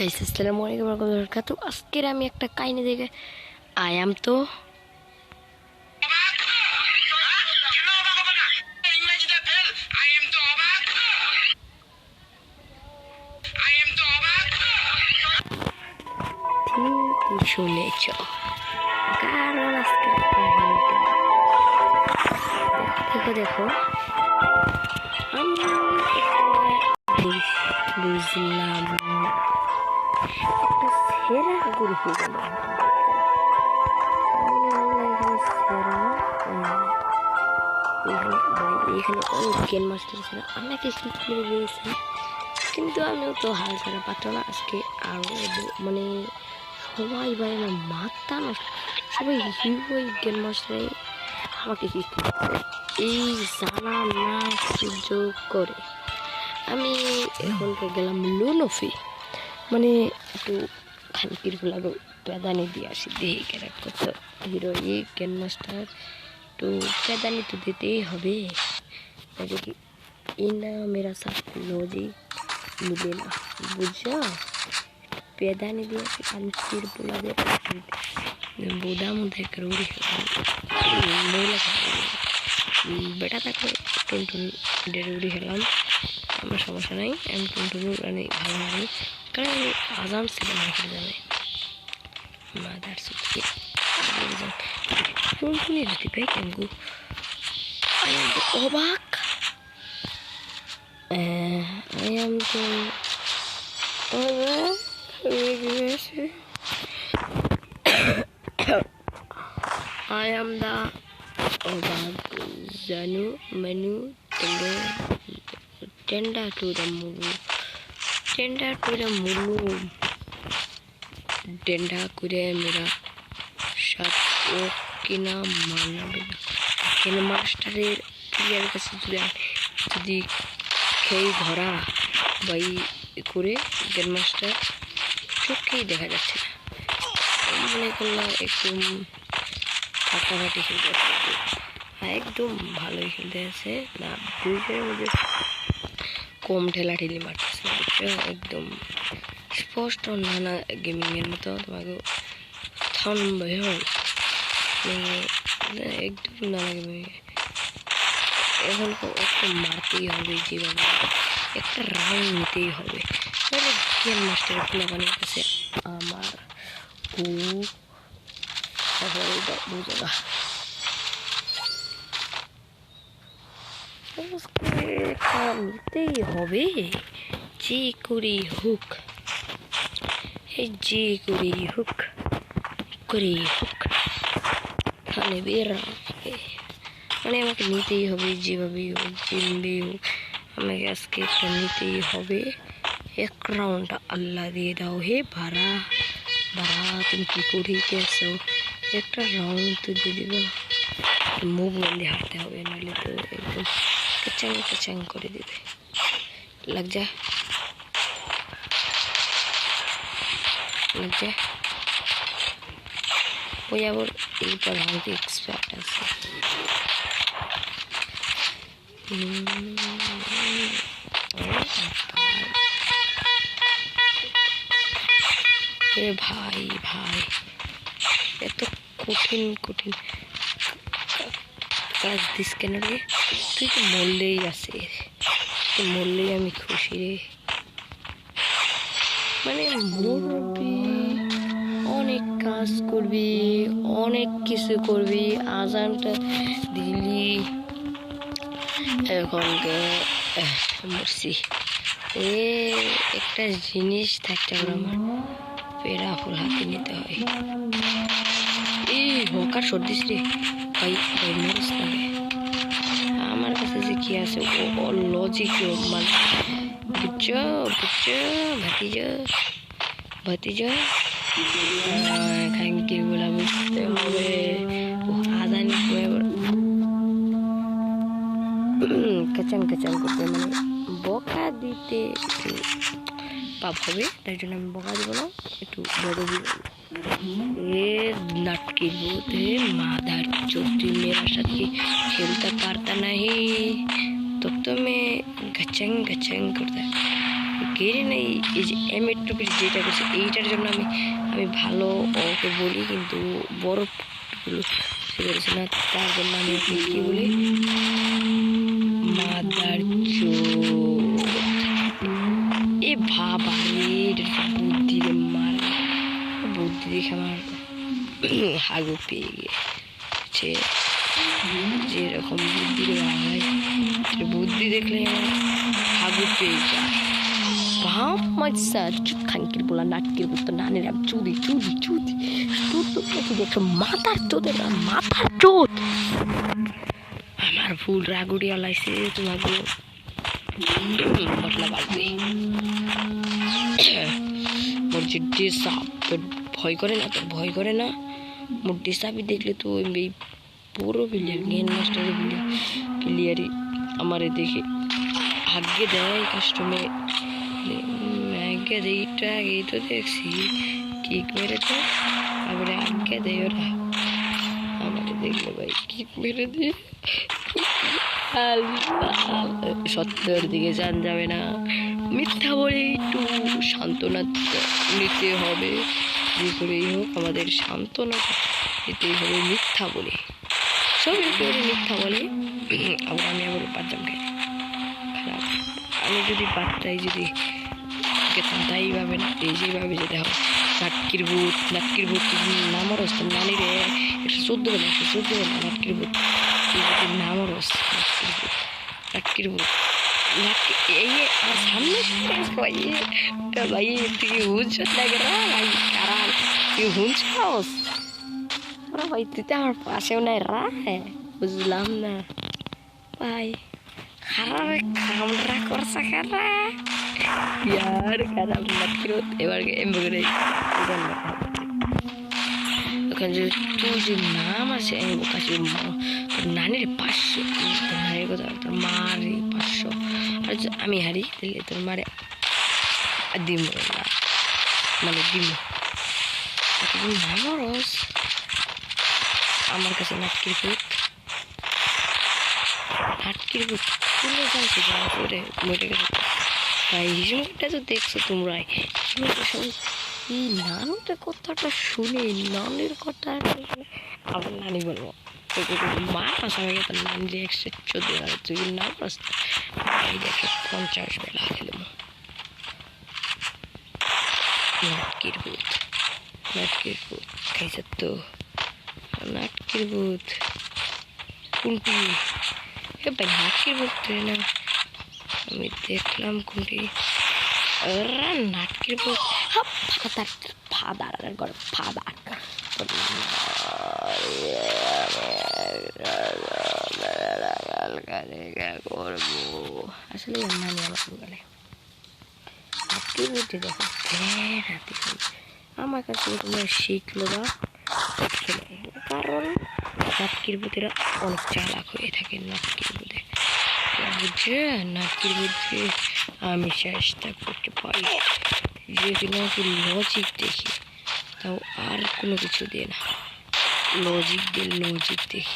Guys আসসালামু আলাইকুম ওয়া রাহমাতুল্লাহি ওয়া বারাকাতুহু। আজকের আমি একটা কাহিনী দেখে আয়াম তো ঠিক শুনেছ, কারণ আজকের কাহিনীটা দেখো দেখো আমি বুঝলাম একটা সেরা গ্রুপ গেল এখানে অনেক গেম মাস্টার ছিল, আমাকে ক্লিক করে দিয়েছে, কিন্তু আমিও তো হাল ছাড়া পারতো না। আজকে আরও মানে সবাই ভাই আমার মাথা নষ্ট, সবাই হিরো গেম মাস্টারে আমাকে ক্লিক করছে এই জানা না সুযোগ করে। আমি এখনকে গেলাম লুনফি, মানে একটু খানকির গুলাগো প্যাদানি দিয়ে আসি, দেখি ক্যারেক্ট করতে হিরো গেম মাস্টার तो पैदानी तो देते ही हवे, कि इना मेरा साथ लॉजिक मिलेला बुझा। पैदानी दिया कि अंतिर बोला दे बोदा मुझे करोड़ी मोला बेटा तक टुनटुन डेरुड़ी हेलाम আমার সমস্যা নাই, আমি টুনটুনুর মানে ভালো লাগে, কারণ আমি আজান ছিল না করে যাবে মাদার সুখী টুনটুনি যদি পাই কেমন আমি অবাক। I am the অবাক জানু মেনু টেন্ডার টু দ্য মুলু টেন্ডা করে মেরা সাথ ও কিনা মানাবে না। কেন মাস্টারের প্লেয়ারের কাছে যদি খেয়ে ধরা বাই করে গেম মাস্টার চোখেই দেখা যাচ্ছে না, মনে করলাম একদম ফাটাফাটি খেলতে আছে, একদম ভালোই খেলতে আছে না, গ্রুপের মধ্যে কম ঠেলাঠেলি মারতেছে একদম স্পষ্ট নানা গেমিংয়ের মতো তোমাকে থামবে একদম নানা গেমিং। এখন একটু মারতেই হবে, যেভাবে একটা রাউন্ড নিতেই হবে, তাহলে গেম মাস্টারের প্লেয়ারের কাছে আমার বুঝে না নিতেই হবে, যে করি হোক তাহলে বেরা মানে আমাকে নিতেই হবে, যেভাবেই হোক যেমনি হোক আমাকে আজকে একটা নিতেই হবে। এক রাউন্ডটা আল্লাহ দিয়ে দাও হে ভাড়া তুমি কী করিতেছো, একটা রাউন্ড তো দিয়ে দিল, মুভমেন্ট দিয়ে হাঁটতে হবে, নাহলে তো একদম কেচাং করে দেবে। লাগ যা ওই আবার এইবার হয়তো এক্সপার্ট আছে। ভাই এত কঠিন কাজ দিস কেন রে, তুই তো মরলেই আছে, মরলেই আমি খুশি রে, মানে মরবি অনেক কাজ করবি, অনেক কিছু করবি, আজানটা দিলি এখন মরছি। একটা জিনিস থাকতে হবে, আমার পেড়া ফুল হাতে নিতে হয়। এই হকার সর্দিস রে ভাই মরিস না রে, আমার কাছে যে কি আছে ও লজিক মানে বুঝছো ভাতিজা খাঙ্কির বলা বুঝতে হবে। আদানি কাচাং করতে মানে বকা দিতে পাপ হবে, তাই জন্য আমি বকা দিব না, একটু বড় দিব। নাটকির ভূত হে মাদার চোখ, তুই মেরা সাথে খেলতে পারতা नहीं तो मैं गचंग करता গেড়ে নেই, এই যে এমের টুপির যেটা করছে এইটার জন্য আমি ভালো ওকে বলি, কিন্তু বড় টুপিগুলো সে করেছে না, তার জন্য আমি ওকে কী বলি, মাদার চোদ। এ বাবা রে, বুদ্ধি রে মার, বুদ্ধি দেখে আমার হাগু পেয়ে গিয়েছে। যেরকম বুদ্ধি রে ভাই, বুদ্ধি দেখলে আমার হাগু পেয়ে যায়। বাপ মাইসা খানকির বলা নাটকের করতো নানের চুদি চুদি চুদি তোর তো দেখছো মাথার চোদের মাথার চোদ। আমার ফুল রাগুড়িয়া লাইছে তোমাকে বটলা বাজবে। মোর যে ডেসাপ তোর ভয় করে না, তোর ভয় করে না? মোর ডেসাপই দেখলে তো এই পুরো প্লেয়ার গেম মাস্টারের প্লেয়ারই আমারে দেখে আগে দেয় কাস্টমে আগে এইটা আগেই তো দেখছি কিক মেরেছে, তারপরে আগে দেয় ওরা আমারে দেখলে ভাই কিক মেরে দিয়ে সত্যের দিকে যান যাবে না, মিথ্যা বলে একটু সান্ত্বনা নিতে হবে, যে করেই হোক আমাদের সান্ত্বনা নিতেই হবে মিথ্যা বলে। সবই করে মিথ্যা বলে, আবার আমি আবার বাচ্চাম খাই খারাপ। আমি যদি বাচ্চাই যদি গেতাম তাই ভাবে না, এই যেভাবে যেতে হবে নাটকির ভূত নামর আসতো নানি রে 114 বেলা নাটকির ভূত নামর নাটকির ভূত এই আর সামনে ভাই তুই হুঁচ লাগে না ভাই, কারণ তুই হুঁচ খাওস ভাই, তুই তো আমার পাশেও নাই রা, বুঝলাম না ভাই। খারাপ কামড়া করছে খারা यार খারাপ নাটকির ভূত। এবার এমবগরে ওখানে যে তোর যে নাম আছে কাছে তোর নানির 500, তোর নানির কথা তোর মার 500, আর আমি হারি তাহলে তোর মারে দিম না, মানে দিম নামরস আমার কাছে নাটকির ভূত তুলে জানছি করে মরে গেছে ভাই। হিসেবটা তো দেখছো তোমরাই, এই নানুটা কথাটা শুনে নানির কথা আবার নানি বলবো মার পাশাপাশি গেছে নানি 114 তুই নাম রাস্তা 150 বেলা খেলাম। নাটকির ভূত খাইছে তো নাটকির ভূত কোনটি ভাই? নাটকির ভূত না আমি দেখলাম কোনটি নাটকির ভূত ফাদার করবো আসলে নানি আমার গেলে নাটকির ভূত দেখো আমার কাছে তোমরা শিখলো বা কারণ নাটকির ভূতেরা অনেক চালাক হয়ে থাকে। নাটকির ভূতে বুঝছে, নাটকির ভূতে আমি চেষ্টা করতে পারি যদি নাকি লজিক দেখি, তাও আর কোনো কিছু দিয়ে না, লজিক দেখি